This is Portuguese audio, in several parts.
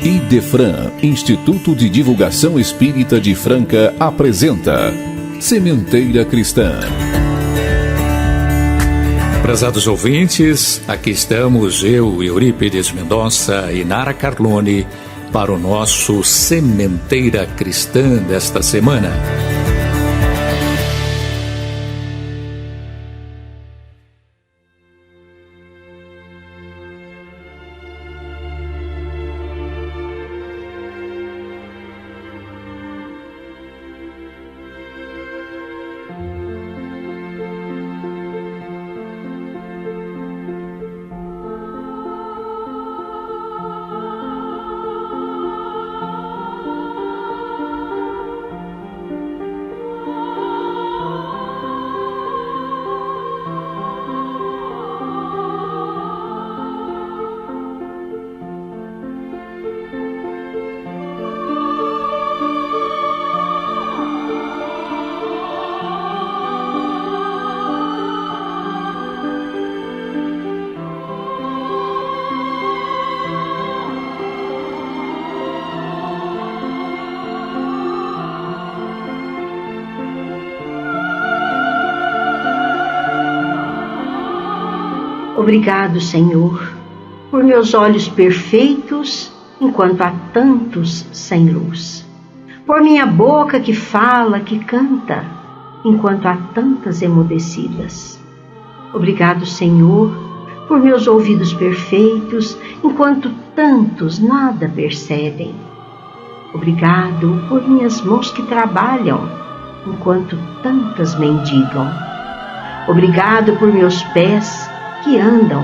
Idefran, Instituto de Divulgação Espírita de Franca, apresenta Sementeira Cristã. Prezados ouvintes, aqui estamos eu, Eurípides Mendonça e Nara Carlone, para o nosso Sementeira Cristã desta semana. Obrigado, Senhor, por meus olhos perfeitos enquanto há tantos sem luz. Por minha boca que fala, que canta, enquanto há tantas emudecidas. Obrigado, Senhor, por meus ouvidos perfeitos enquanto tantos nada percebem. Obrigado por minhas mãos que trabalham enquanto tantas mendigam. Obrigado por meus pés que andam,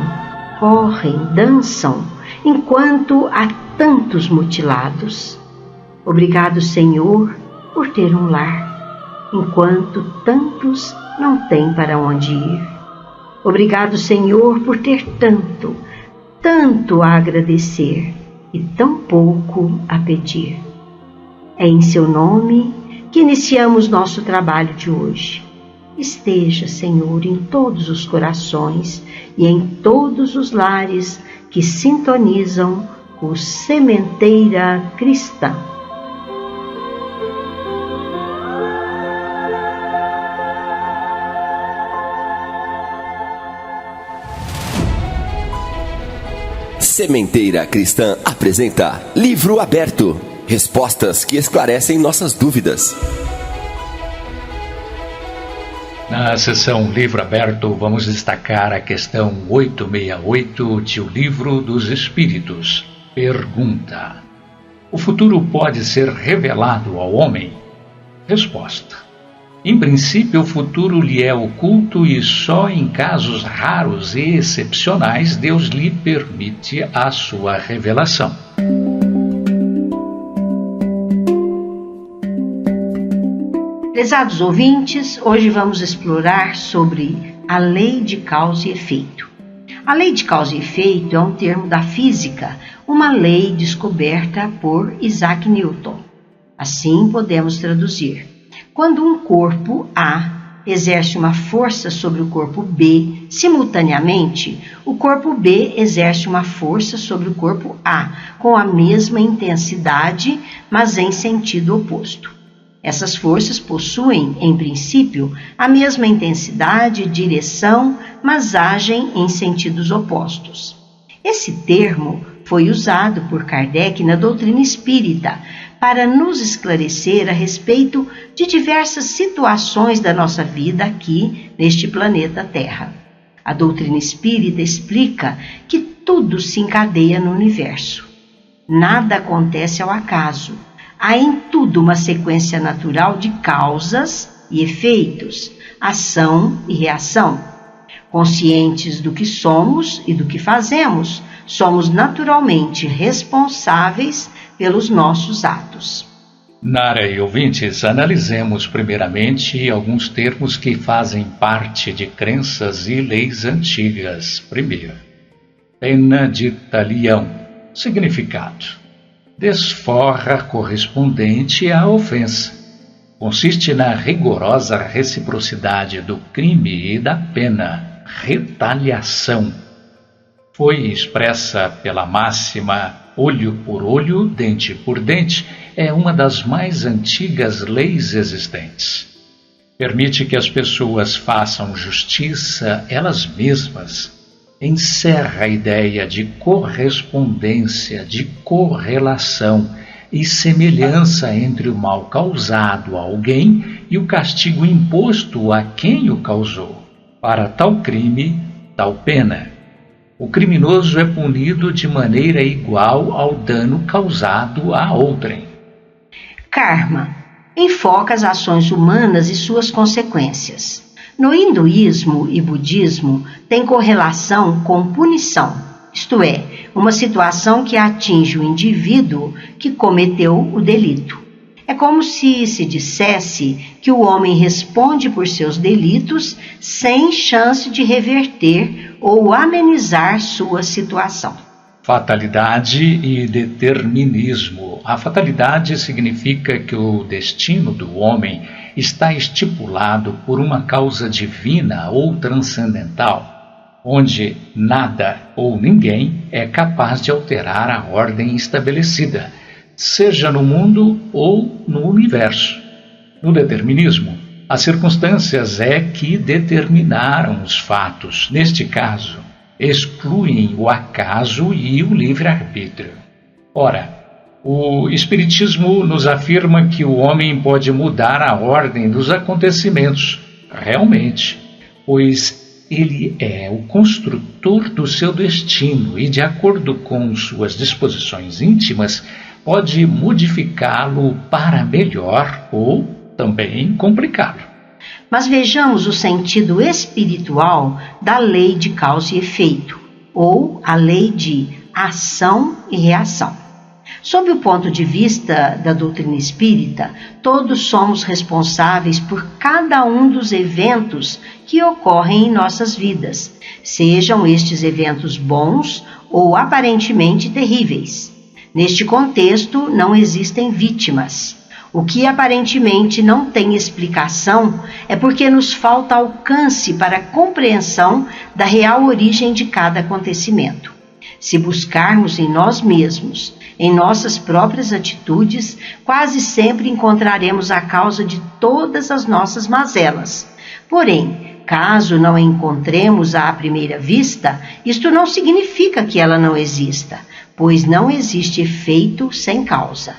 correm, dançam, enquanto há tantos mutilados. Obrigado, Senhor, por ter um lar, enquanto tantos não têm para onde ir. Obrigado, Senhor, por ter tanto, tanto a agradecer e tão pouco a pedir. É em seu nome que iniciamos nosso trabalho de hoje. Esteja, Senhor, em todos os corações e em todos os lares que sintonizam o Sementeira Cristã. Sementeira Cristã apresenta Livro Aberto. Respostas que esclarecem nossas dúvidas. Na sessão Livro Aberto, vamos destacar a questão 868 de O Livro dos Espíritos. Pergunta: o futuro pode ser revelado ao homem? Resposta: em princípio, o futuro lhe é oculto e só em casos raros e excepcionais Deus lhe permite a sua revelação. Prezados ouvintes, hoje vamos explorar sobre a lei de causa e efeito. A lei de causa e efeito é um termo da física, uma lei descoberta por Isaac Newton. Assim podemos traduzir: quando um corpo A exerce uma força sobre o corpo B simultaneamente, o corpo B exerce uma força sobre o corpo A com a mesma intensidade, mas em sentido oposto. Essas forças possuem, em princípio, a mesma intensidade e direção, mas agem em sentidos opostos. Esse termo foi usado por Kardec na doutrina espírita para nos esclarecer a respeito de diversas situações da nossa vida aqui neste planeta Terra. A doutrina espírita explica que tudo se encadeia no universo. Nada acontece ao acaso. Há em tudo uma sequência natural de causas e efeitos, ação e reação. Conscientes do que somos e do que fazemos, somos naturalmente responsáveis pelos nossos atos. Nara e ouvintes, analisemos primeiramente alguns termos que fazem parte de crenças e leis antigas. Primeiro, pena de talião. Significado: desforra correspondente à ofensa. Consiste na rigorosa reciprocidade do crime e da pena, retaliação. Foi expressa pela máxima olho por olho, dente por dente, é uma das mais antigas leis existentes. Permite que as pessoas façam justiça elas mesmas. Encerra a ideia de correspondência, de correlação e semelhança entre o mal causado a alguém e o castigo imposto a quem o causou. Para tal crime, tal pena. O criminoso é punido de maneira igual ao dano causado a outrem. Karma enfoca as ações humanas e suas consequências. No hinduísmo e budismo, tem correlação com punição, isto é, uma situação que atinge o indivíduo que cometeu o delito. É como se dissesse que o homem responde por seus delitos sem chance de reverter ou amenizar sua situação. Fatalidade e determinismo. A fatalidade significa que o destino do homem está estipulado por uma causa divina ou transcendental, onde nada ou ninguém é capaz de alterar a ordem estabelecida, seja no mundo ou no universo. No determinismo, as circunstâncias é que determinaram os fatos. Neste caso, excluem o acaso e o livre-arbítrio. Ora, o Espiritismo nos afirma que o homem pode mudar a ordem dos acontecimentos, realmente, pois ele é o construtor do seu destino e, de acordo com suas disposições íntimas, pode modificá-lo para melhor ou também complicá-lo. Mas vejamos o sentido espiritual da lei de causa e efeito, ou a lei de ação e reação. Sob o ponto de vista da doutrina espírita, todos somos responsáveis por cada um dos eventos que ocorrem em nossas vidas, sejam estes eventos bons ou aparentemente terríveis. Neste contexto, não existem vítimas. O que aparentemente não tem explicação é porque nos falta alcance para a compreensão da real origem de cada acontecimento. Se buscarmos em nós mesmos, em nossas próprias atitudes, quase sempre encontraremos a causa de todas as nossas mazelas. Porém, caso não a encontremos à primeira vista, isto não significa que ela não exista, pois não existe efeito sem causa.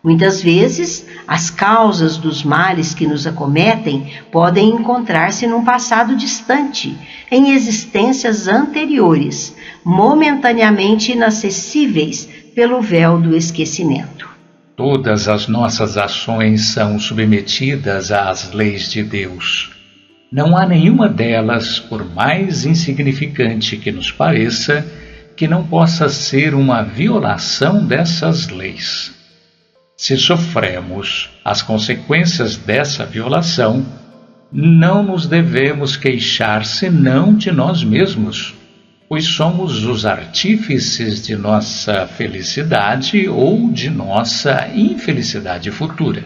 Muitas vezes, as causas dos males que nos acometem podem encontrar-se num passado distante, em existências anteriores, momentaneamente inacessíveis pelo véu do esquecimento. Todas as nossas ações são submetidas às leis de Deus. Não há nenhuma delas, por mais insignificante que nos pareça, que não possa ser uma violação dessas leis. Se sofremos as consequências dessa violação, não nos devemos queixar senão de nós mesmos, pois somos os artífices de nossa felicidade ou de nossa infelicidade futura.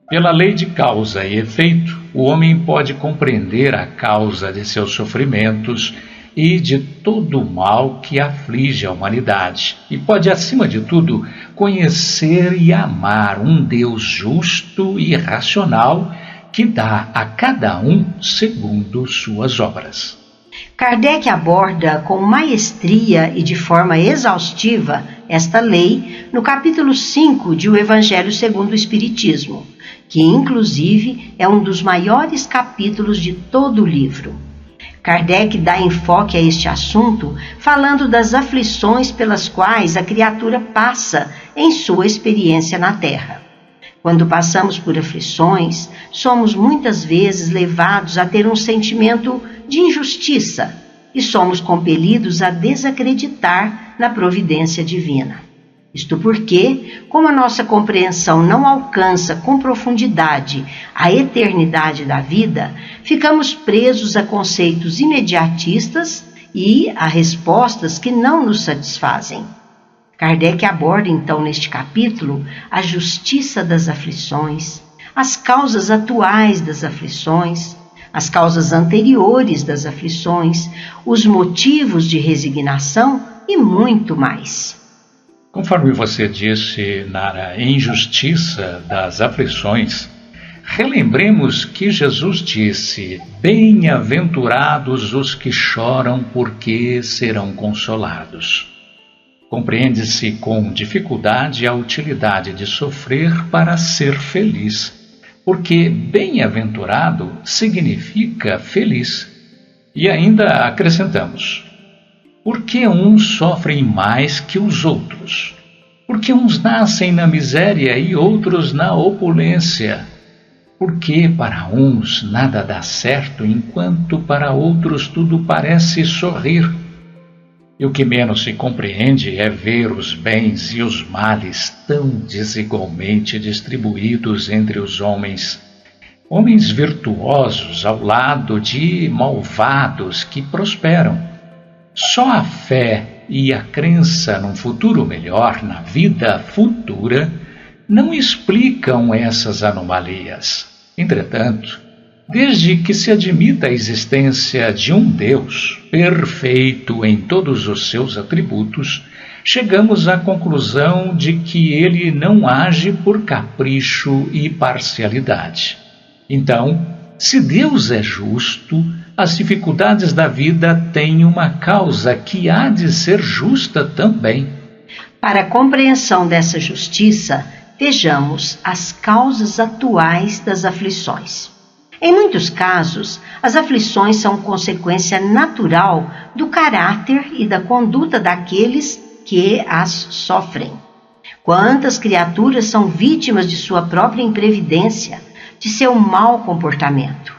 Pela lei de causa e efeito, o homem pode compreender a causa de seus sofrimentos e de todo o mal que aflige a humanidade, e pode, acima de tudo, conhecer e amar um Deus justo e racional que dá a cada um segundo suas obras. Kardec aborda com maestria e de forma exaustiva esta lei no capítulo 5 de O Evangelho segundo o Espiritismo, que inclusive é um dos maiores capítulos de todo o livro. Kardec dá enfoque a este assunto falando das aflições pelas quais a criatura passa em sua experiência na Terra. Quando passamos por aflições, somos muitas vezes levados a ter um sentimento de injustiça e somos compelidos a desacreditar na providência divina. Isto porque, como a nossa compreensão não alcança com profundidade a eternidade da vida, ficamos presos a conceitos imediatistas e a respostas que não nos satisfazem. Kardec aborda então neste capítulo a justiça das aflições, as causas atuais das aflições, as causas anteriores das aflições, os motivos de resignação e muito mais. Conforme você disse, na injustiça das aflições, relembremos que Jesus disse: bem-aventurados os que choram, porque serão consolados. Compreende-se com dificuldade a utilidade de sofrer para ser feliz, porque bem-aventurado significa feliz. E ainda acrescentamos: porque uns sofrem mais que os outros? Porque uns nascem na miséria e outros na opulência? Porque para uns nada dá certo, enquanto para outros tudo parece sorrir? E o que menos se compreende é ver os bens e os males tão desigualmente distribuídos entre os homens. Homens virtuosos ao lado de malvados que prosperam. Só a fé e a crença num futuro melhor, na vida futura, não explicam essas anomalias. Entretanto, desde que se admita a existência de um Deus perfeito em todos os seus atributos, chegamos à conclusão de que ele não age por capricho e parcialidade. Então, se Deus é justo, as dificuldades da vida têm uma causa que há de ser justa também. Para a compreensão dessa justiça, vejamos as causas atuais das aflições. Em muitos casos, as aflições são consequência natural do caráter e da conduta daqueles que as sofrem. Quantas criaturas são vítimas de sua própria imprevidência, de seu mau comportamento?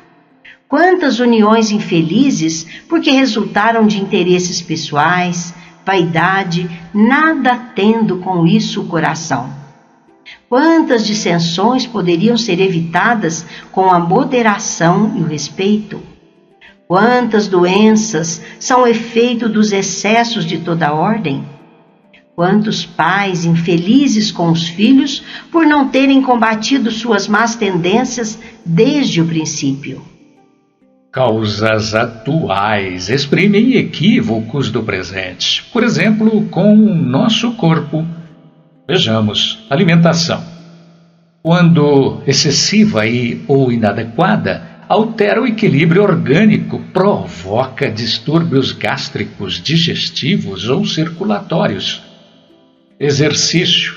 Quantas uniões infelizes porque resultaram de interesses pessoais, vaidade, nada tendo com isso o coração? Quantas dissensões poderiam ser evitadas com a moderação e o respeito? Quantas doenças são efeito dos excessos de toda ordem? Quantos pais infelizes com os filhos por não terem combatido suas más tendências desde o princípio? Causas atuais exprimem equívocos do presente. Por exemplo, com o nosso corpo. Vejamos, alimentação. Quando excessiva ou inadequada, altera o equilíbrio orgânico, provoca distúrbios gástricos, digestivos ou circulatórios. Exercício,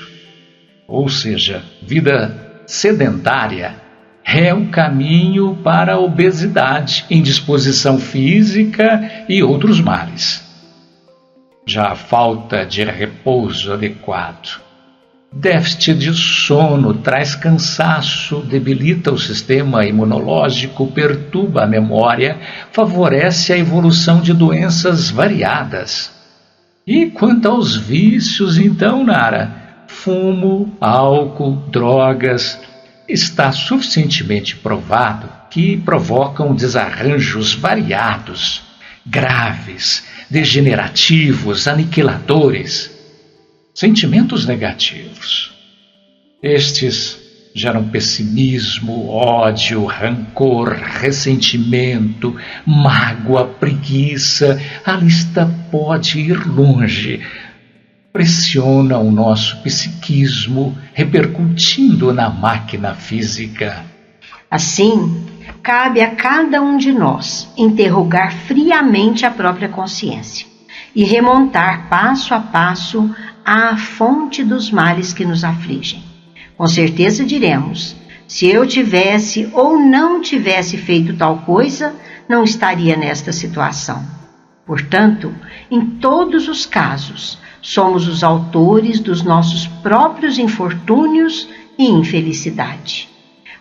ou seja, vida sedentária, é o caminho para a obesidade, indisposição física e outros males. Já a falta de repouso adequado, déficit de sono traz cansaço, debilita o sistema imunológico, perturba a memória, favorece a evolução de doenças variadas. E quanto aos vícios, então, Nara, fumo, álcool, drogas, está suficientemente provado que provocam desarranjos variados, graves, degenerativos, aniquiladores. Sentimentos negativos. Estes geram pessimismo, ódio, rancor, ressentimento, mágoa, preguiça. A lista pode ir longe. Pressiona o nosso psiquismo, repercutindo na máquina física. Assim, cabe a cada um de nós interrogar friamente a própria consciência e remontar passo a passo à fonte dos males que nos afligem. Com certeza diremos: se eu tivesse ou não tivesse feito tal coisa, não estaria nesta situação. Portanto, em todos os casos, somos os autores dos nossos próprios infortúnios e infelicidade.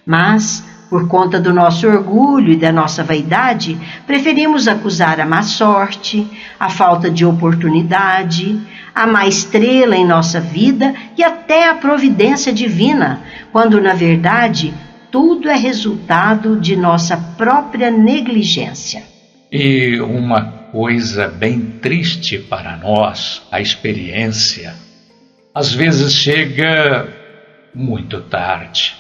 Mas, por conta do nosso orgulho e da nossa vaidade, preferimos acusar a má sorte, a falta de oportunidade, a má estrela em nossa vida e até a providência divina, quando, na verdade, tudo é resultado de nossa própria negligência. E uma coisa bem triste para nós, a experiência, às vezes chega muito tarde.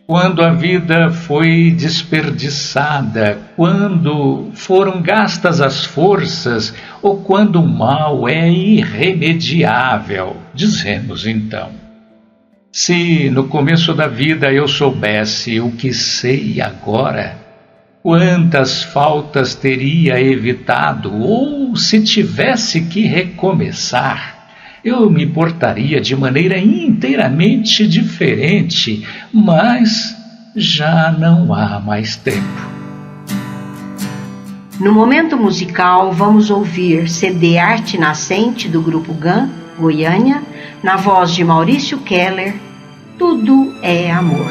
Quando a vida foi desperdiçada, quando foram gastas as forças, ou quando o mal é irremediável, dizemos então: se no começo da vida eu soubesse o que sei agora, quantas faltas teria evitado, ou se tivesse que recomeçar, eu me portaria de maneira inteiramente diferente, mas já não há mais tempo. No momento musical, vamos ouvir CD Arte Nascente do Grupo GAN, Goiânia, na voz de Maurício Keller, Tudo é Amor.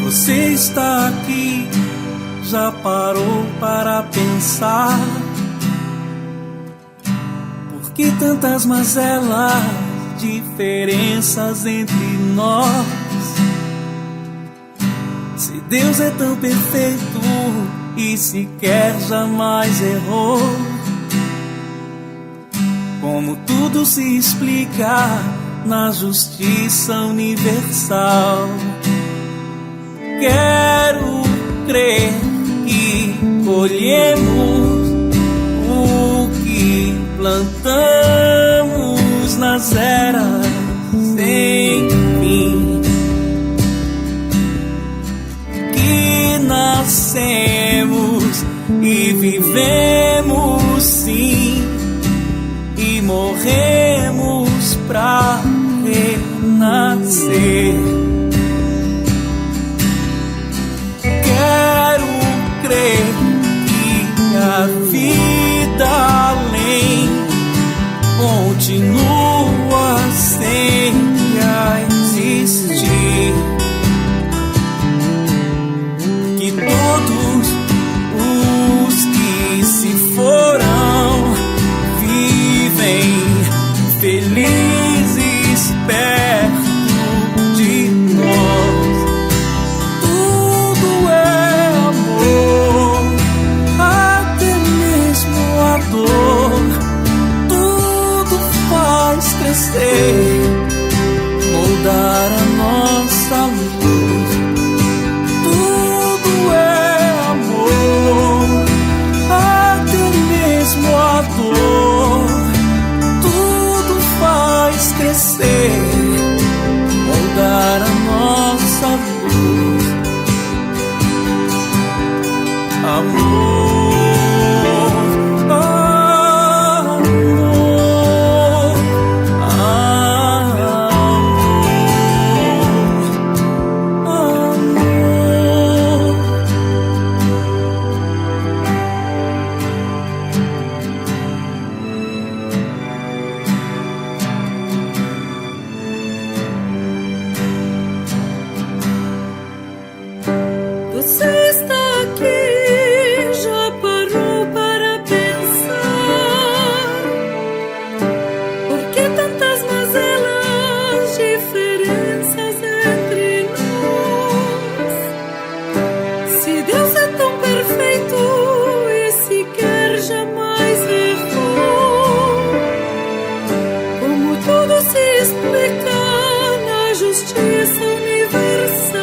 Você está aqui, já parou para pensar? Por que tantas mazelas, diferenças entre nós? Se Deus é tão perfeito e sequer jamais errou, como tudo se explica na justiça universal? Quero crer que colhemos o que plantamos nas eras sem fim, que nascemos e vivemos sim, e morremos pra renascer. Quero crer que a vida além continua sempre a existir, que todos os que se foram vivem felizes perto de nós. Tudo é amor, até mesmo a dor. Tudo faz crescer, moldar a nossa luz. Tudo é amor, até mesmo a dor. Tudo faz crescer, moldar a nossa luz. Amor, amor, amor, amor. Você está aqui, já parou para pensar? Por que tantas mazelas, diferenças entre nós? Se Deus é tão perfeito e sequer jamais errou, como tudo se explica na justiça universal?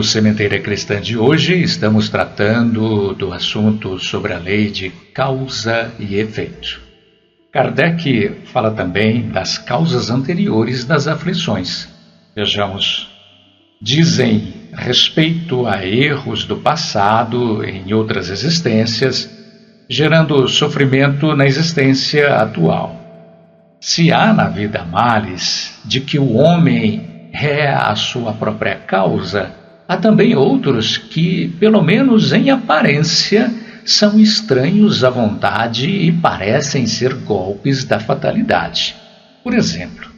Sementeira Cristã de hoje, estamos tratando do assunto sobre a lei de causa e efeito. Kardec fala também das causas anteriores das aflições. Vejamos. Dizem respeito a erros do passado em outras existências, gerando sofrimento na existência atual. Se há na vida males de que o homem é a sua própria causa, há também outros que, pelo menos em aparência, são estranhos à vontade e parecem ser golpes da fatalidade. Por exemplo,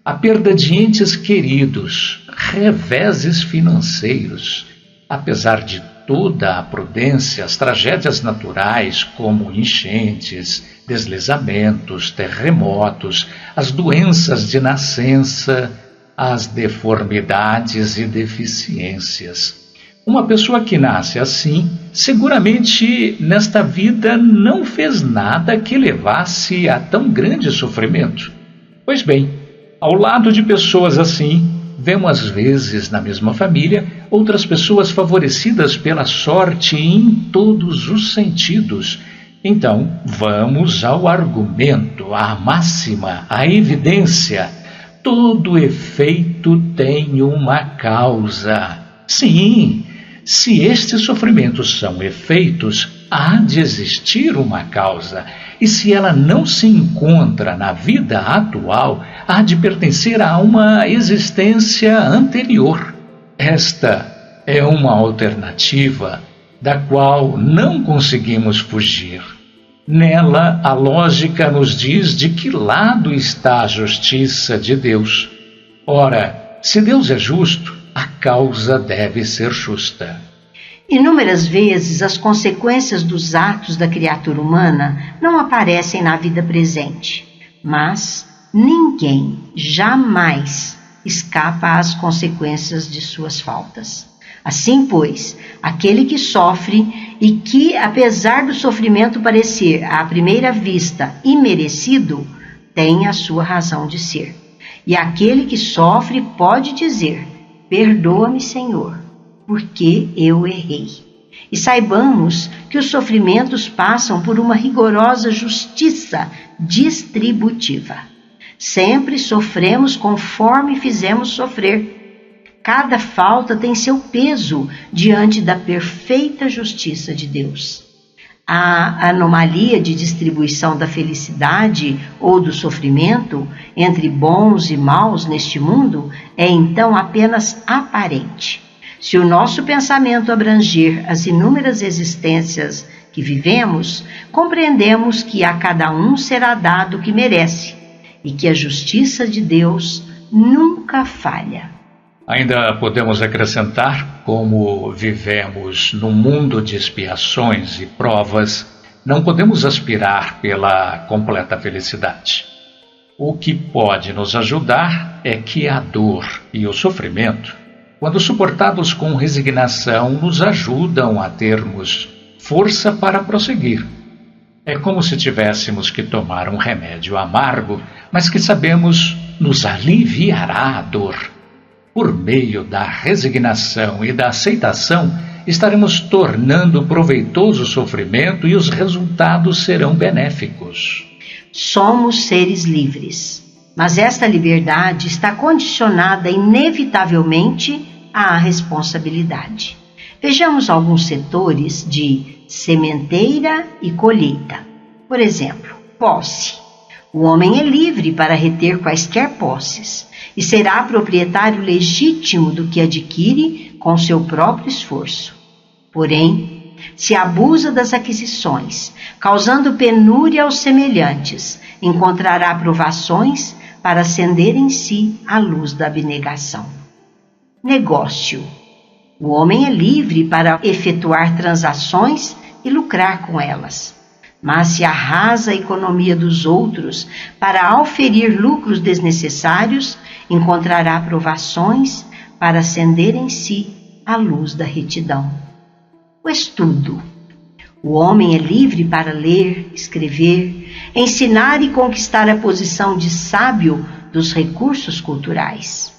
a perda de entes queridos, reveses financeiros. Apesar de toda a prudência, as tragédias naturais como enchentes, deslizamentos, terremotos, as doenças de nascença, as deformidades e deficiências. Uma pessoa que nasce assim, seguramente nesta vida não fez nada que levasse a tão grande sofrimento. Pois bem, ao lado de pessoas assim, vemos às vezes na mesma família outras pessoas favorecidas pela sorte em todos os sentidos. Então, vamos ao argumento, à máxima, à evidência. Todo efeito tem uma causa. Sim, se estes sofrimentos são efeitos, há de existir uma causa. E se ela não se encontra na vida atual, há de pertencer a uma existência anterior. Esta é uma alternativa da qual não conseguimos fugir. Nela, a lógica nos diz de que lado está a justiça de Deus. Ora, se Deus é justo, a causa deve ser justa. Inúmeras vezes as consequências dos atos da criatura humana não aparecem na vida presente, mas ninguém jamais escapa às consequências de suas faltas. Assim, pois, aquele que sofre e que, apesar do sofrimento parecer à primeira vista imerecido, tem a sua razão de ser. E aquele que sofre pode dizer: perdoa-me, Senhor, porque eu errei. E saibamos que os sofrimentos passam por uma rigorosa justiça distributiva. Sempre sofremos conforme fizemos sofrer. Cada falta tem seu peso diante da perfeita justiça de Deus. A anomalia de distribuição da felicidade ou do sofrimento entre bons e maus neste mundo é então apenas aparente. Se o nosso pensamento abranger as inúmeras existências que vivemos, compreendemos que a cada um será dado o que merece e que a justiça de Deus nunca falha. Ainda podemos acrescentar, como vivemos num mundo de expiações e provas, não podemos aspirar pela completa felicidade. O que pode nos ajudar é que a dor e o sofrimento, quando suportados com resignação, nos ajudam a termos força para prosseguir. É como se tivéssemos que tomar um remédio amargo, mas que sabemos nos aliviará a dor. Por meio da resignação e da aceitação, estaremos tornando proveitoso o sofrimento e os resultados serão benéficos. Somos seres livres, mas esta liberdade está condicionada inevitavelmente à responsabilidade. Vejamos alguns setores de sementeira e colheita. Por exemplo, posse. O homem é livre para reter quaisquer posses e será proprietário legítimo do que adquire com seu próprio esforço. Porém, se abusa das aquisições, causando penúria aos semelhantes, encontrará provações para acender em si a luz da abnegação. Negócio. O homem é livre para efetuar transações e lucrar com elas. Mas se arrasa a economia dos outros para auferir lucros desnecessários, encontrará provações para acender em si a luz da retidão. O estudo. O homem é livre para ler, escrever, ensinar e conquistar a posição de sábio dos recursos culturais.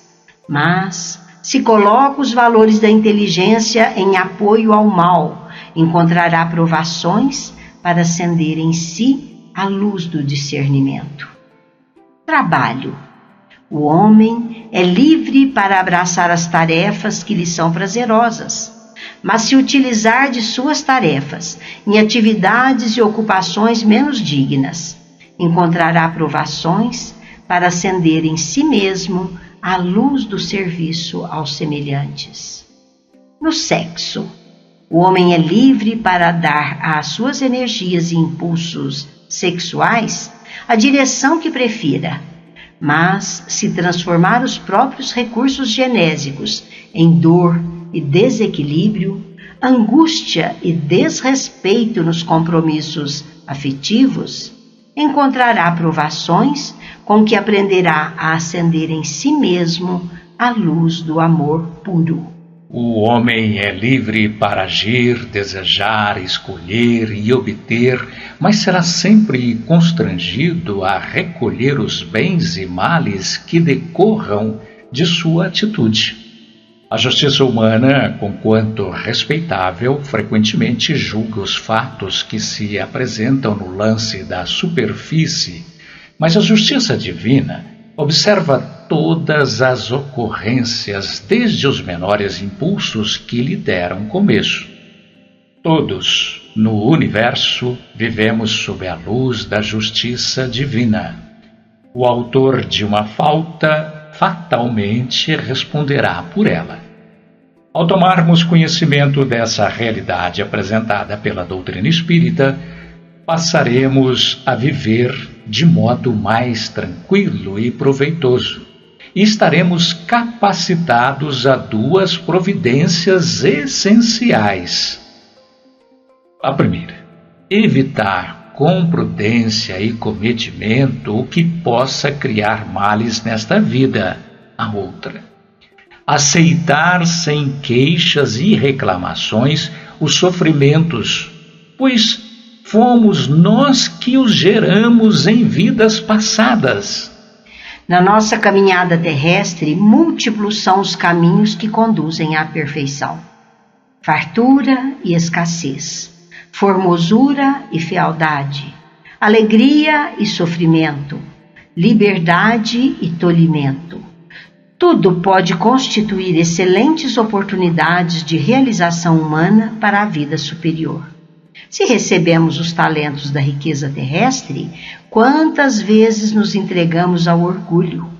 Mas, Se coloca os valores da inteligência em apoio ao mal, encontrará provações para acender em si a luz do discernimento. Trabalho. O homem é livre para abraçar as tarefas que lhe são prazerosas, mas se utilizar de suas tarefas em atividades e ocupações menos dignas, encontrará provações para acender em si mesmo a luz do serviço aos semelhantes. No sexo, o homem é livre para dar às suas energias e impulsos sexuais a direção que prefira, mas se transformar os próprios recursos genésicos em dor e desequilíbrio, angústia e desrespeito nos compromissos afetivos, encontrará provações com que aprenderá a acender em si mesmo a luz do amor puro. O homem é livre para agir, desejar, escolher e obter, mas será sempre constrangido a recolher os bens e males que decorram de sua atitude. A justiça humana, conquanto respeitável, frequentemente julga os fatos que se apresentam no lance da superfície, mas a justiça divina observa todas as ocorrências, desde os menores impulsos que lhe deram começo. Todos, no universo, vivemos sob a luz da justiça divina. O autor de uma falta fatalmente responderá por ela. Ao tomarmos conhecimento dessa realidade apresentada pela doutrina espírita, passaremos a viver de modo mais tranquilo e proveitoso, e estaremos capacitados a duas providências essenciais. A primeira, evitar com prudência e comedimento o que possa criar males nesta vida. A outra, aceitar sem queixas e reclamações os sofrimentos, pois fomos nós que os geramos em vidas passadas. Na nossa caminhada terrestre, múltiplos são os caminhos que conduzem à perfeição. Fartura e escassez, formosura e fealdade, alegria e sofrimento, liberdade e tolimento. Tudo pode constituir excelentes oportunidades de realização humana para a vida superior. Se recebemos os talentos da riqueza terrestre, quantas vezes nos entregamos ao orgulho?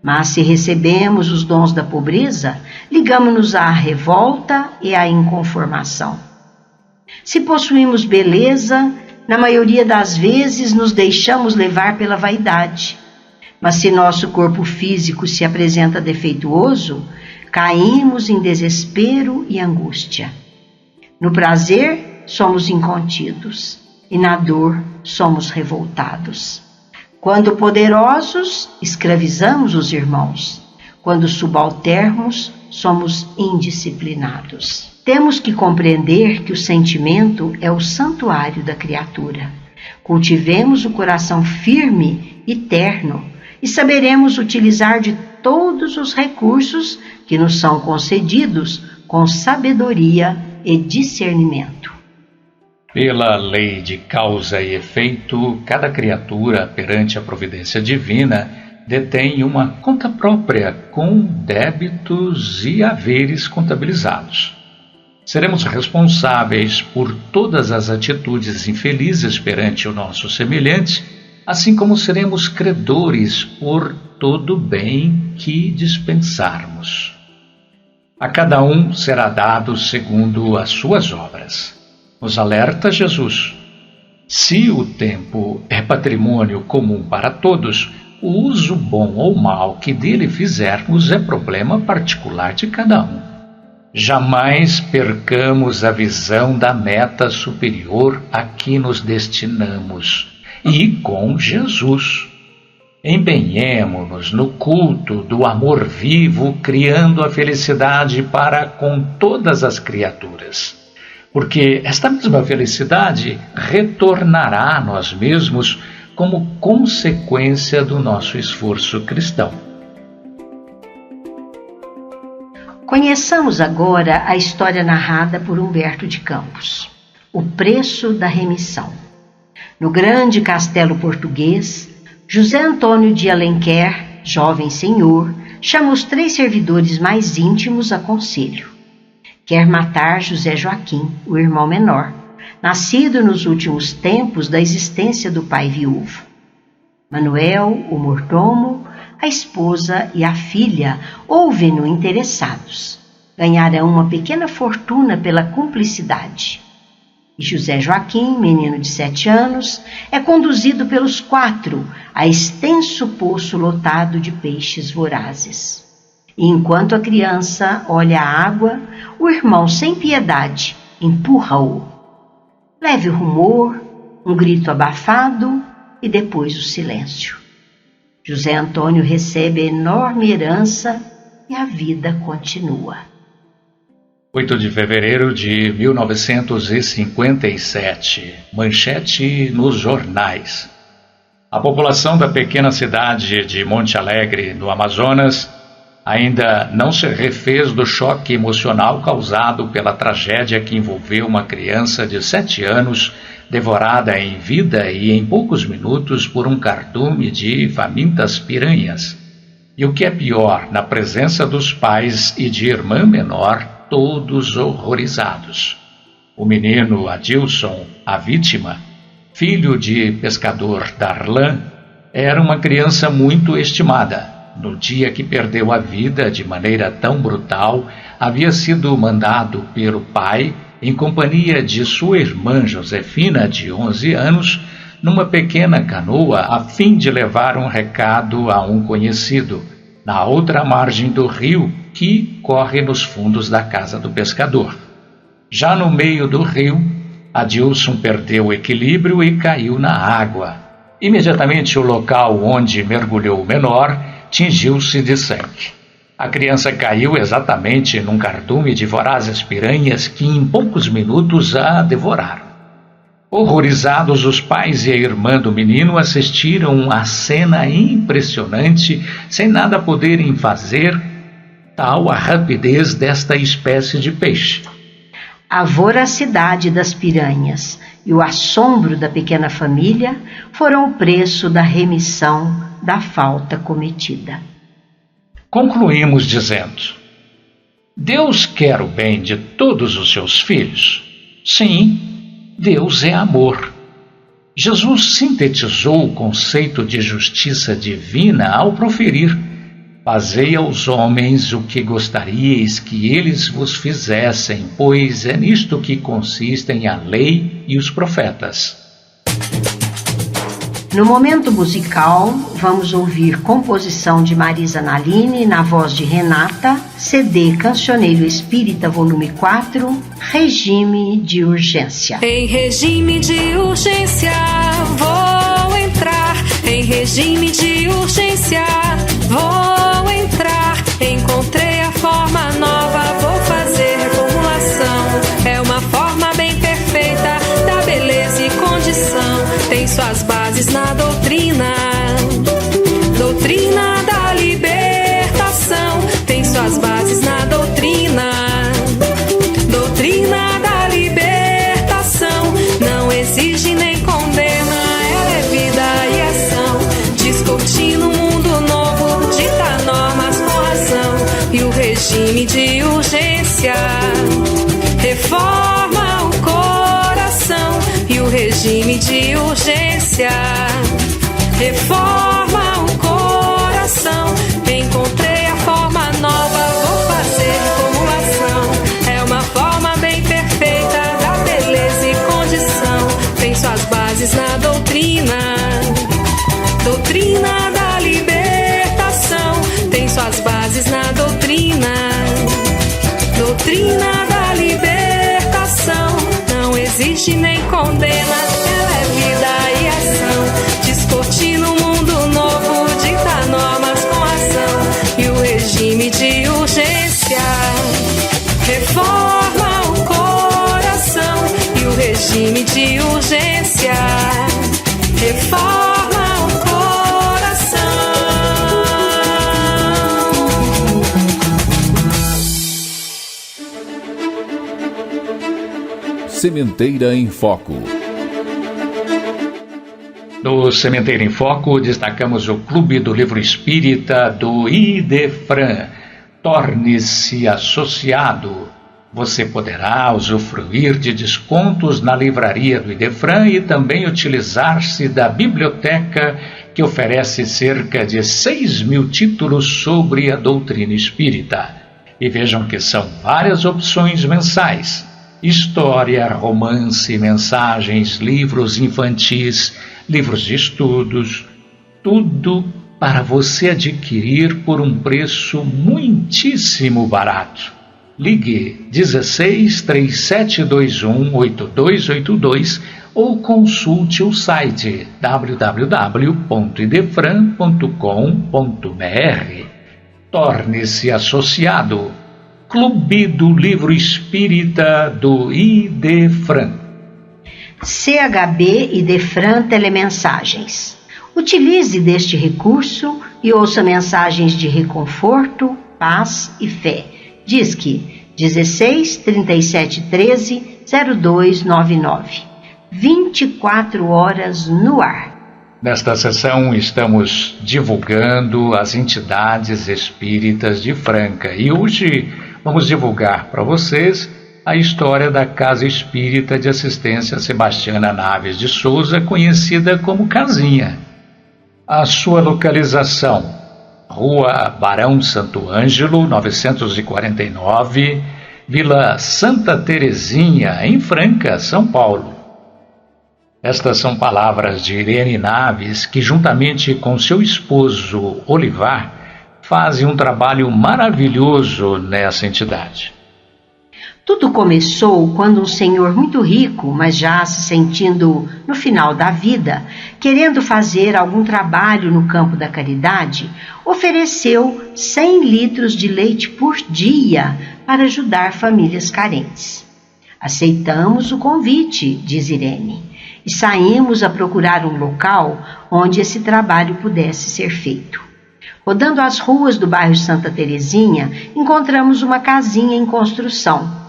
Mas se recebemos os dons da pobreza, ligamos-nos à revolta e à inconformação. Se possuímos beleza, na maioria das vezes nos deixamos levar pela vaidade. Mas se nosso corpo físico se apresenta defeituoso, caímos em desespero e angústia. No prazer, somos incontidos, e na dor somos revoltados. Quando poderosos, escravizamos os irmãos. Quando subalternos, somos indisciplinados. Temos que compreender que o sentimento é o santuário da criatura. Cultivemos o coração firme e terno, e saberemos utilizar de todos os recursos que nos são concedidos com sabedoria e discernimento. Pela lei de causa e efeito, cada criatura, perante a providência divina, detém uma conta própria com débitos e haveres contabilizados. Seremos responsáveis por todas as atitudes infelizes perante o nosso semelhante, assim como seremos credores por todo bem que dispensarmos. A cada um será dado segundo as suas obras. Nos alerta Jesus: se o tempo é patrimônio comum para todos, o uso bom ou mau que dele fizermos é problema particular de cada um. Jamais percamos a visão da meta superior a que nos destinamos, e com Jesus. Empenhemo-nos no culto do amor vivo, criando a felicidade para com todas as criaturas. Porque esta mesma felicidade retornará a nós mesmos como consequência do nosso esforço cristão. Conheçamos agora a história narrada por Humberto de Campos, O Preço da Remissão. No grande castelo português, José Antônio de Alenquer, jovem senhor, chama os 3 servidores mais íntimos a conselho. Quer matar José Joaquim, o irmão menor, nascido nos últimos tempos da existência do pai viúvo. Manuel, o mordomo, a esposa e a filha ouvem-no interessados. Ganharão uma pequena fortuna pela cumplicidade. E José Joaquim, menino de 7 anos, é conduzido pelos 4 a extenso poço lotado de peixes vorazes. E enquanto a criança olha a água, o irmão, sem piedade, empurra-o. Leve o rumor, um grito abafado e depois o silêncio. José Antônio recebe a enorme herança e a vida continua. 8 de fevereiro de 1957. Manchete nos jornais. A população da pequena cidade de Monte Alegre, no Amazonas, ainda não se refez do choque emocional causado pela tragédia que envolveu uma criança de 7 anos devorada em vida e em poucos minutos por um cardume de famintas piranhas. E o que é pior, na presença dos pais e de irmã menor, todos horrorizados. O menino Adilson, a vítima, filho de pescador Darlan, era uma criança muito estimada. No dia que perdeu a vida de maneira tão brutal, havia sido mandado pelo pai, em companhia de sua irmã Josefina, de 11 anos, numa pequena canoa a fim de levar um recado a um conhecido, na outra margem do rio que corre nos fundos da casa do pescador. Já no meio do rio, Adilson perdeu o equilíbrio e caiu na água. Imediatamente o local onde mergulhou o menor tingiu-se de sangue. A criança caiu exatamente num cardume de vorazes piranhas que em poucos minutos a devoraram. Horrorizados, os pais e a irmã do menino assistiram à cena impressionante, sem nada poderem fazer, tal a rapidez desta espécie de peixe. A voracidade das piranhas e o assombro da pequena família foram o preço da remissão da falta cometida. Concluímos dizendo: Deus quer o bem de todos os seus filhos. Sim, Deus é amor. Jesus sintetizou o conceito de justiça divina ao proferir: fazei aos homens o que gostaríeis que eles vos fizessem, pois é nisto que consistem a lei e os profetas. No momento musical, vamos ouvir composição de Marisa Nalini na voz de Renata, CD Cancioneiro Espírita, volume 4, Regime de Urgência. Em regime de urgência vou entrar, em regime de urgência vou entrar. Encontrei a forma nova, vou fazer reformulação. É uma forma bem perfeita da beleza e condição. Tem suas bases na doutrina, doutrina da libertação. Tem suas bases na doutrina, doutrina da libertação. Não exige nem condena, ela é vida e ação. Discutindo um mundo novo, dita normas com razão. E o regime de urgência reforma o coração. E o regime de urgência reforma o coração. Encontrei a forma nova, vou fazer formulação. É uma forma bem perfeita da beleza e condição. Tem suas bases na doutrina, doutrina da libertação. Tem suas bases na doutrina, doutrina da libertação. Não existe nem condena, ela é vida e ação. Discutindo um mundo novo, dita normas com ação. E o regime de urgência reforma o coração. E o regime de urgência reforma o coração. Sementeira em Foco. No Sementeira em Foco, destacamos o Clube do Livro Espírita do Idefran. Torne-se associado. Você poderá usufruir de descontos na livraria do Idefran e também utilizar-se da biblioteca que oferece cerca de 6.000 títulos sobre a doutrina espírita. E vejam que são várias opções mensais: história, romance, mensagens, livros infantis, livros de estudos, tudo para você adquirir por um preço muitíssimo barato. Ligue 16 3721 8282 ou consulte o site www.idefran.com.br. Torne-se associado. Clube do Livro Espírita do Idefran. CHB Idefran Telemensagens. Utilize deste recurso e ouça mensagens de reconforto, paz e fé. Disque 16 37 13 0299. 24 horas no ar. Nesta sessão estamos divulgando as entidades espíritas de Franca e hoje vamos divulgar para vocês a história da Casa Espírita de Assistência Sebastiana Naves de Souza, conhecida como Casinha. A sua localização: Rua Barão Santo Ângelo, 949, Vila Santa Terezinha, em Franca, São Paulo. Estas são palavras de Irene Naves, que juntamente com seu esposo Olivar fazem um trabalho maravilhoso nessa entidade. Tudo começou quando um senhor muito rico, mas já se sentindo no final da vida, querendo fazer algum trabalho no campo da caridade, ofereceu 100 litros de leite por dia para ajudar famílias carentes. Aceitamos o convite, diz Irene, e saímos a procurar um local onde esse trabalho pudesse ser feito. Rodando as ruas do bairro Santa Terezinha, encontramos uma casinha em construção.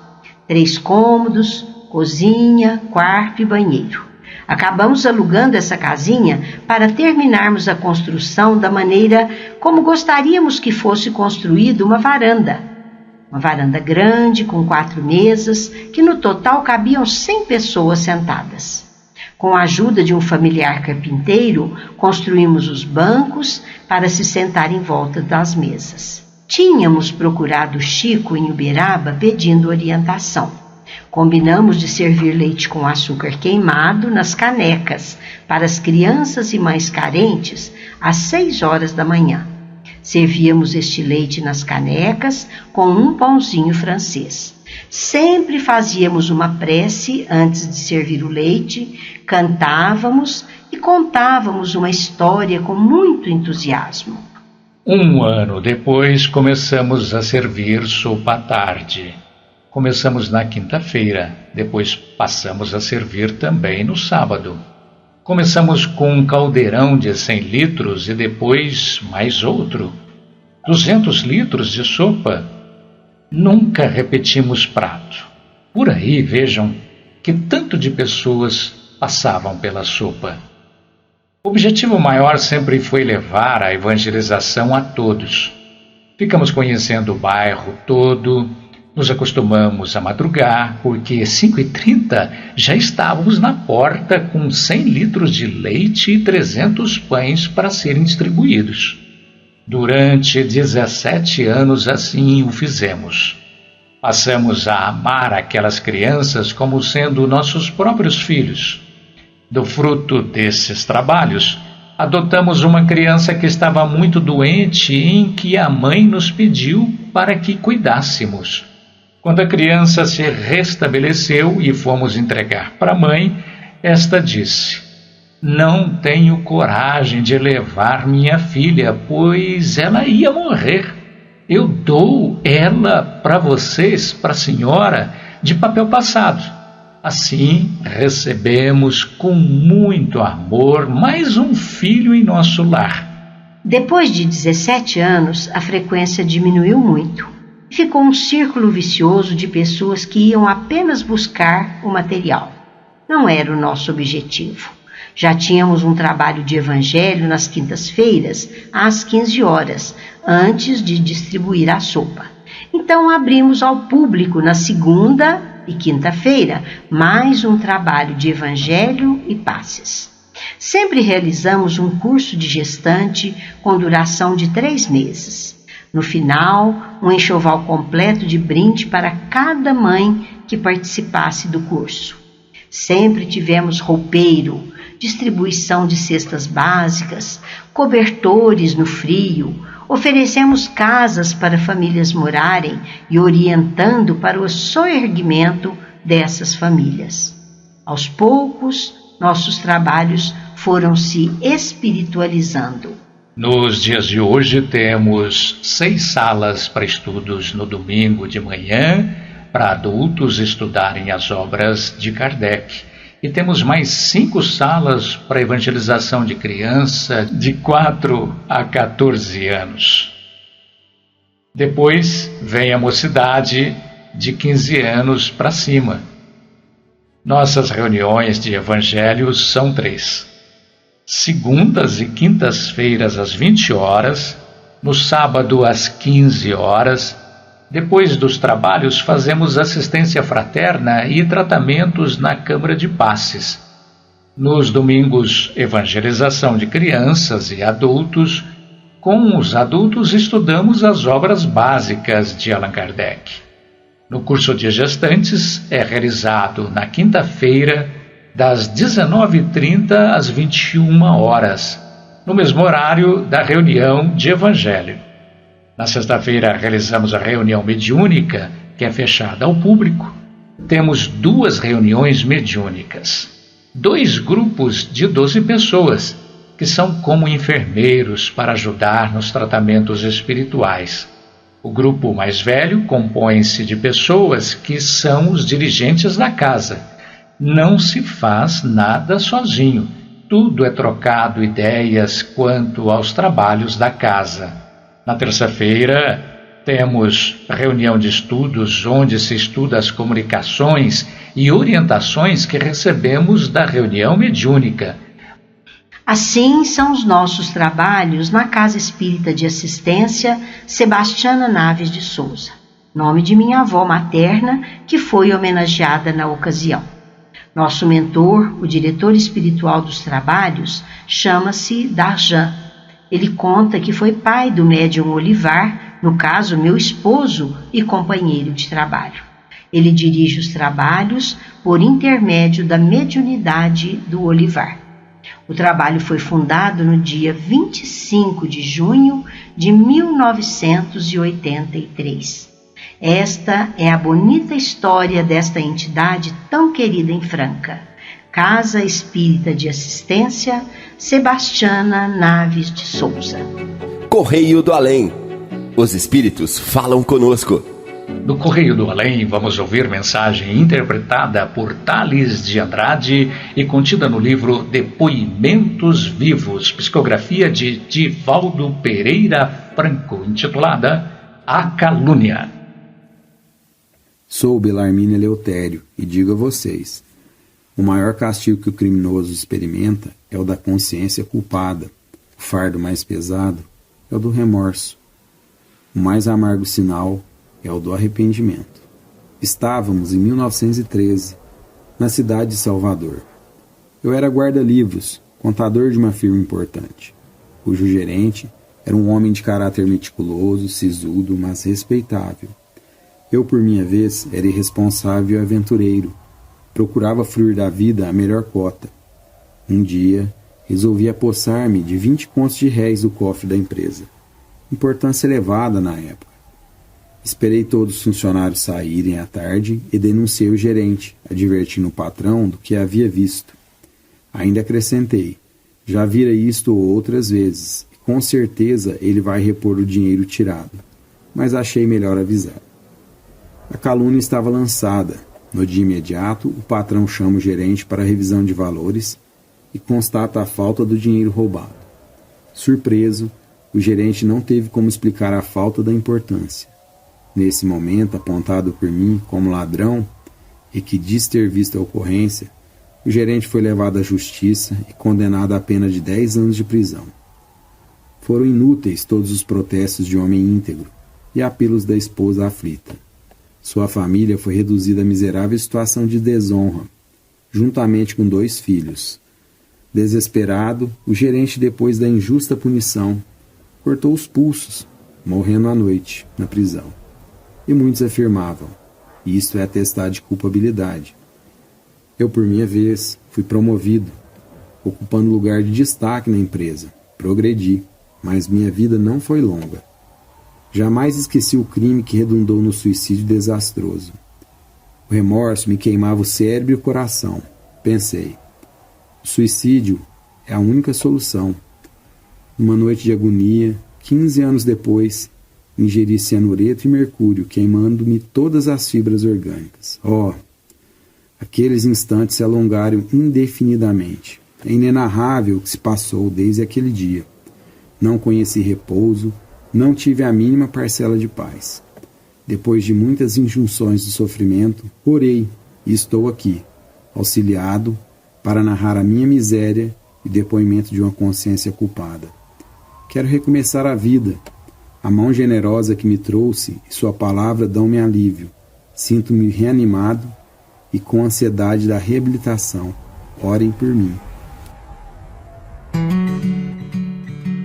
3 cômodos, cozinha, quarto e banheiro. Acabamos alugando essa casinha para terminarmos a construção da maneira como gostaríamos que fosse construída uma varanda. Uma varanda grande com 4 mesas, que no total cabiam 100 pessoas sentadas. Com a ajuda de um familiar carpinteiro, construímos os bancos para se sentar em volta das mesas. Tínhamos procurado Chico em Uberaba pedindo orientação. Combinamos de servir leite com açúcar queimado nas canecas para as crianças e mães carentes às 6 horas da manhã. Servíamos este leite nas canecas com um pãozinho francês. Sempre fazíamos uma prece antes de servir o leite, cantávamos e contávamos uma história com muito entusiasmo. Um ano depois, começamos a servir sopa à tarde. Começamos na quinta-feira, depois passamos a servir também no sábado. Começamos com um caldeirão de 100 litros e depois mais outro. 200 litros de sopa. Nunca repetimos prato. Por aí vejam que tanto de pessoas passavam pela sopa. O objetivo maior sempre foi levar a evangelização a todos. Ficamos conhecendo o bairro todo, nos acostumamos a madrugar, porque às 5h30 já estávamos na porta com 100 litros de leite e 300 pães para serem distribuídos. Durante 17 anos assim o fizemos. Passamos a amar aquelas crianças como sendo nossos próprios filhos. Do fruto desses trabalhos, adotamos uma criança que estava muito doente e em que a mãe nos pediu para que cuidássemos. Quando a criança se restabeleceu e fomos entregar para a mãe, esta disse: "Não tenho coragem de levar minha filha, pois ela ia morrer. Eu dou ela para vocês, para a senhora, de papel passado." Assim, recebemos com muito amor mais um filho em nosso lar. Depois de 17 anos, a frequência diminuiu muito. e ficou um círculo vicioso de pessoas que iam apenas buscar o material. Não era o nosso objetivo. Já tínhamos um trabalho de evangelho nas quintas-feiras, às 15 horas, antes de distribuir a sopa. Então abrimos ao público na segunda e quinta-feira mais um trabalho de evangelho e passes. Sempre realizamos um curso de gestante com duração de 3 meses. No final, um enxoval completo de brinde para cada mãe que participasse do curso. Sempre tivemos roupeiro, distribuição de cestas básicas, cobertores no frio, oferecemos casas para famílias morarem e orientando para o soerguimento dessas famílias. Aos poucos, nossos trabalhos foram se espiritualizando. Nos dias de hoje temos 6 salas para estudos no domingo de manhã, para adultos estudarem as obras de Kardec. E temos mais 5 salas para evangelização de criança de 4 a 14 anos. Depois vem a mocidade de 15 anos para cima. Nossas reuniões de evangelho são 3. Segundas e quintas-feiras às 20 horas, no sábado às 15 horas. Depois dos trabalhos, fazemos assistência fraterna e tratamentos na Câmara de Passes. Nos domingos, evangelização de crianças e adultos. Com os adultos, estudamos as obras básicas de Allan Kardec. No curso de gestantes, é realizado na quinta-feira, das 19h30 às 21 horas, no mesmo horário da reunião de evangelho. Na sexta-feira realizamos a reunião mediúnica, que é fechada ao público. Temos 2 reuniões mediúnicas. 2 grupos de 12 pessoas, que são como enfermeiros para ajudar nos tratamentos espirituais. O grupo mais velho compõe-se de pessoas que são os dirigentes da casa. Não se faz nada sozinho. Tudo é trocado ideias quanto aos trabalhos da casa. Na terça-feira, temos reunião de estudos, onde se estuda as comunicações e orientações que recebemos da reunião mediúnica. Assim são os nossos trabalhos na Casa Espírita de Assistência Sebastiana Naves de Souza, nome de minha avó materna, que foi homenageada na ocasião. Nosso mentor, o diretor espiritual dos trabalhos, chama-se Darjan. Ele conta que foi pai do médium Olivar, no caso, meu esposo e companheiro de trabalho. Ele dirige os trabalhos por intermédio da mediunidade do Olivar. O trabalho foi fundado no dia 25 de junho de 1983. Esta é a bonita história desta entidade tão querida em Franca. Casa Espírita de Assistência Sebastiana Naves de Souza. Correio do Além. Os espíritos falam conosco. No Correio do Além, vamos ouvir mensagem interpretada por Tales de Andrade e contida no livro Depoimentos Vivos, psicografia de Divaldo Pereira Franco, intitulada A Calúnia. Sou Belarmino Eleutério e digo a vocês: o maior castigo que o criminoso experimenta é o da consciência culpada. O fardo mais pesado é o do remorso. O mais amargo sinal é o do arrependimento. Estávamos em 1913, na cidade de Salvador. Eu era guarda-livros, contador de uma firma importante, cujo gerente era um homem de caráter meticuloso, sisudo, mas respeitável. Eu, por minha vez, era irresponsável e aventureiro. Procurava fruir da vida a melhor cota. Um dia, resolvi apossar-me de 20 contos de réis do cofre da empresa. Importância elevada na época. Esperei todos os funcionários saírem à tarde e denunciei o gerente, advertindo o patrão do que havia visto. Ainda acrescentei: já vira isto outras vezes, e com certeza ele vai repor o dinheiro tirado. Mas achei melhor avisar. A calúnia estava lançada. No dia imediato, o patrão chama o gerente para a revisão de valores e constata a falta do dinheiro roubado. Surpreso, o gerente não teve como explicar a falta da importância. Nesse momento, apontado por mim como ladrão e que disse ter visto a ocorrência, o gerente foi levado à justiça e condenado a pena de 10 anos de prisão. Foram inúteis todos os protestos de homem íntegro e apelos da esposa aflita. Sua família foi reduzida à miserável situação de desonra, juntamente com 2 filhos. Desesperado, o gerente, depois da injusta punição, cortou os pulsos, morrendo à noite, na prisão. E muitos afirmavam, isto é atestado de culpabilidade. Eu, por minha vez, fui promovido, ocupando lugar de destaque na empresa. Progredi, mas minha vida não foi longa. Jamais esqueci o crime que redundou no suicídio desastroso. O remorso me queimava o cérebro e o coração. Pensei, o suicídio é a única solução. Numa noite de agonia, 15 anos depois, ingeri cianureto e mercúrio, queimando-me todas as fibras orgânicas. Aqueles instantes se alongaram indefinidamente. É inenarrável o que se passou desde aquele dia. Não conheci repouso, não tive a mínima parcela de paz. Depois de muitas injunções de sofrimento, orei e estou aqui, auxiliado para narrar a minha miséria e depoimento de uma consciência culpada. Quero recomeçar a vida. A mão generosa que me trouxe e sua palavra dão-me alívio. Sinto-me reanimado e com ansiedade da reabilitação. Orem por mim.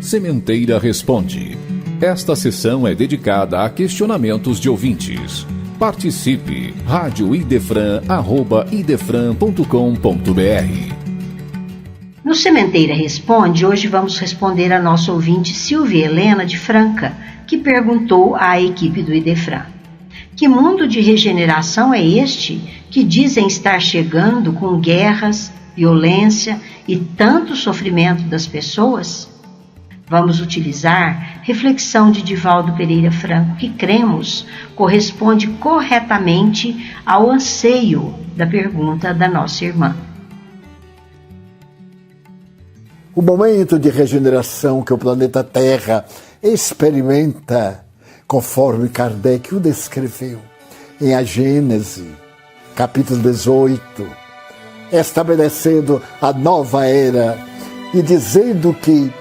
Sementeira Responde. Esta sessão é dedicada a questionamentos de ouvintes. Participe! radioidefran@idefran.com.br. No Sementeira Responde, hoje vamos responder a nossa ouvinte Silvia Helena de Franca, que perguntou à equipe do Idefran: que mundo de regeneração é este que dizem estar chegando com guerras, violência e tanto sofrimento das pessoas? Vamos utilizar reflexão de Divaldo Pereira Franco, que cremos corresponde corretamente ao anseio da pergunta da nossa irmã. O momento de regeneração que o planeta Terra experimenta, conforme Kardec o descreveu em A Gênese, capítulo 18, estabelecendo a nova era e dizendo que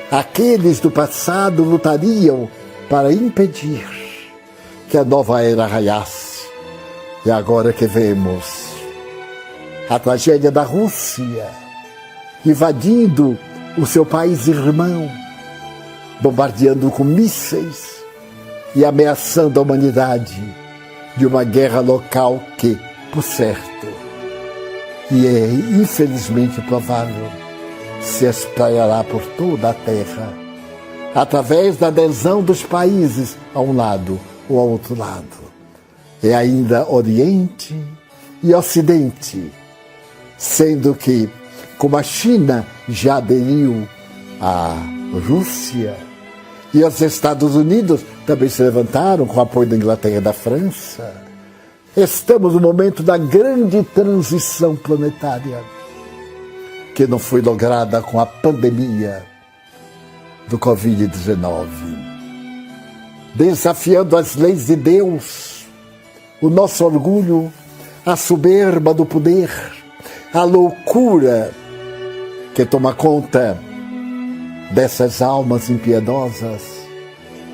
aqueles do passado lutariam para impedir que a nova era raiasse. E agora que vemos a tragédia da Rússia invadindo o seu país irmão, bombardeando com mísseis e ameaçando a humanidade de uma guerra local que, por certo, e é infelizmente provável, se espraiará por toda a terra, através da adesão dos países a um lado ou ao outro lado. É ainda Oriente e Ocidente, sendo que, como a China já aderiu à Rússia e os Estados Unidos também se levantaram com o apoio da Inglaterra e da França, estamos no momento da grande transição planetária, que não foi lograda com a pandemia do Covid-19. Desafiando as leis de Deus, o nosso orgulho, a soberba do poder, a loucura que toma conta dessas almas impiedosas,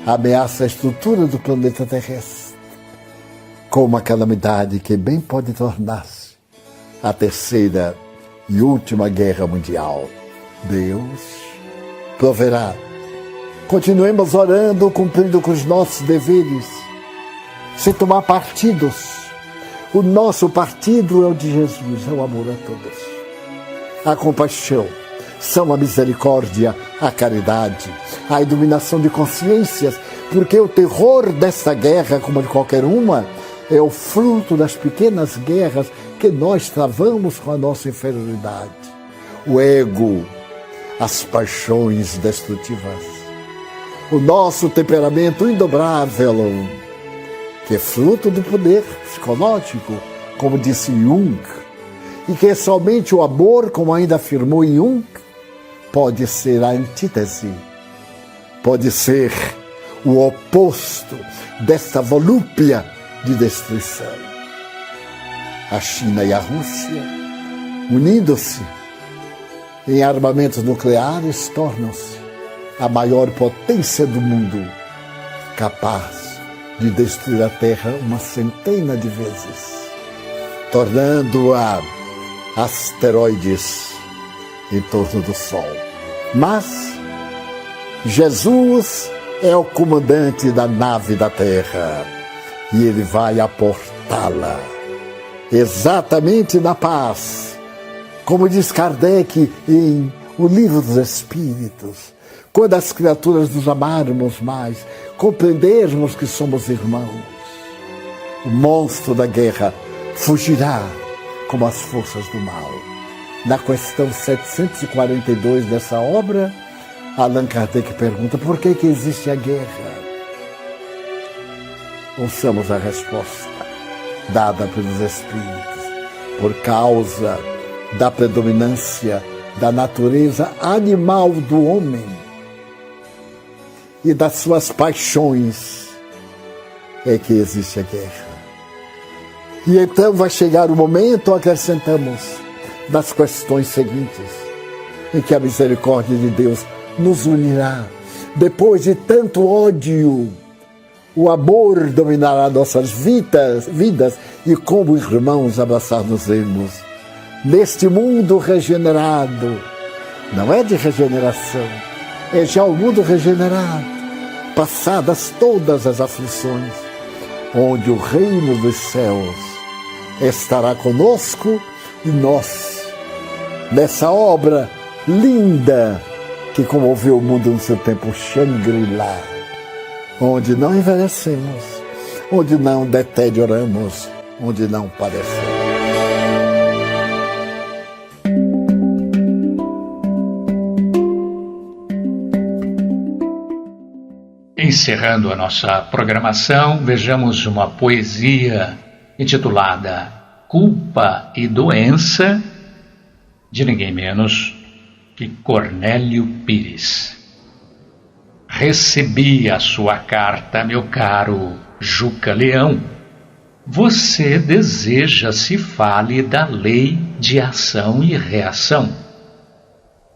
ameaça a estrutura do planeta terrestre, com uma calamidade que bem pode tornar-se a terceira e última guerra mundial. Deus proverá. Continuemos orando, cumprindo com os nossos deveres, sem tomar partidos. O nosso partido é o de Jesus, é o amor a todos. A compaixão, são a misericórdia, a caridade, a iluminação de consciências, porque o terror dessa guerra, como de qualquer uma, é o fruto das pequenas guerras que nós travamos com a nossa inferioridade. O ego, as paixões destrutivas, o nosso temperamento indobrável, que é fruto do poder psicológico, como disse Jung, e que é somente o amor, como ainda afirmou Jung, pode ser a antítese, pode ser o oposto desta volúpia de destruição. A China e a Rússia, unindo-se em armamentos nucleares, tornam-se a maior potência do mundo, capaz de destruir a Terra uma centena de vezes, tornando-a asteroides em torno do Sol. Mas Jesus é o comandante da nave da Terra e ele vai aportá-la exatamente na paz. Como diz Kardec em O Livro dos Espíritos, quando as criaturas nos amarmos mais, compreendermos que somos irmãos, o monstro da guerra fugirá como as forças do mal. Na questão 742 dessa obra, Allan Kardec pergunta: por que existe a guerra? Ouçamos a resposta dada pelos Espíritos: por causa da predominância da natureza animal do homem e das suas paixões é que existe a guerra. E então vai chegar o momento, acrescentamos, das questões seguintes, em que a misericórdia de Deus nos unirá. Depois de tanto ódio, o amor dominará nossas vidas e como irmãos abraçar-nos-emos. Neste mundo regenerado, não é de regeneração, é já o mundo regenerado, passadas todas as aflições, onde o reino dos céus estará conosco e nós, nessa obra linda que comoveu o mundo no seu tempo, Shangri-La, onde não envelhecemos, onde não deterioramos, onde não padecemos. Encerrando a nossa programação, vejamos uma poesia intitulada Culpa e Doença, de ninguém menos que Cornélio Pires. Recebi a sua carta, meu caro Juca Leão. Você deseja se fale da lei de ação e reação.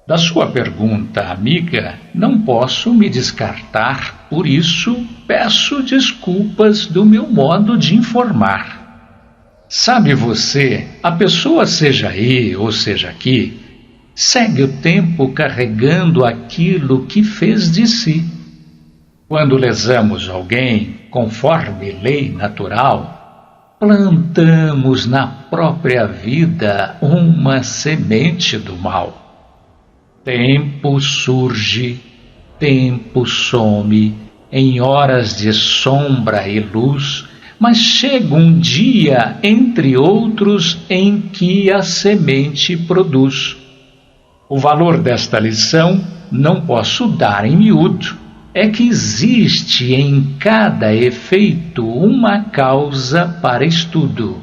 Da sua pergunta, amiga, não posso me descartar, por isso peço desculpas do meu modo de informar. Sabe você, a pessoa seja aí ou seja aqui, segue o tempo carregando aquilo que fez de si. Quando lesamos alguém, conforme lei natural, plantamos na própria vida uma semente do mal. Tempo surge, tempo some, em horas de sombra e luz, mas chega um dia, entre outros, em que a semente produz. O valor desta lição não posso dar em miúdo, é que existe em cada efeito uma causa para estudo.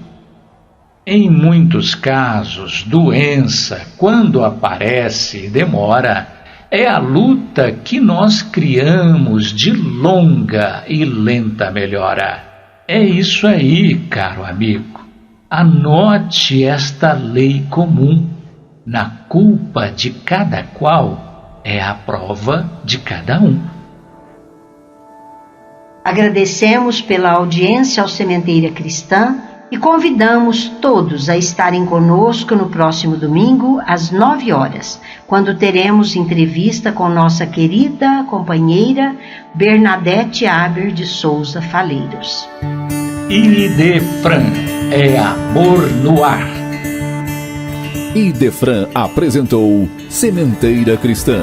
Em muitos casos, doença, quando aparece e demora, é a luta que nós criamos de longa e lenta melhora. É isso aí, caro amigo. Anote esta lei comum. Na culpa de cada qual é a prova de cada um. Agradecemos pela audiência ao Sementeira Cristã e convidamos todos a estarem conosco no próximo domingo, às 9 horas, quando teremos entrevista com nossa querida companheira Bernadette Aber de Souza Faleiros. Idefran é amor no ar. Idefran apresentou Sementeira Cristã.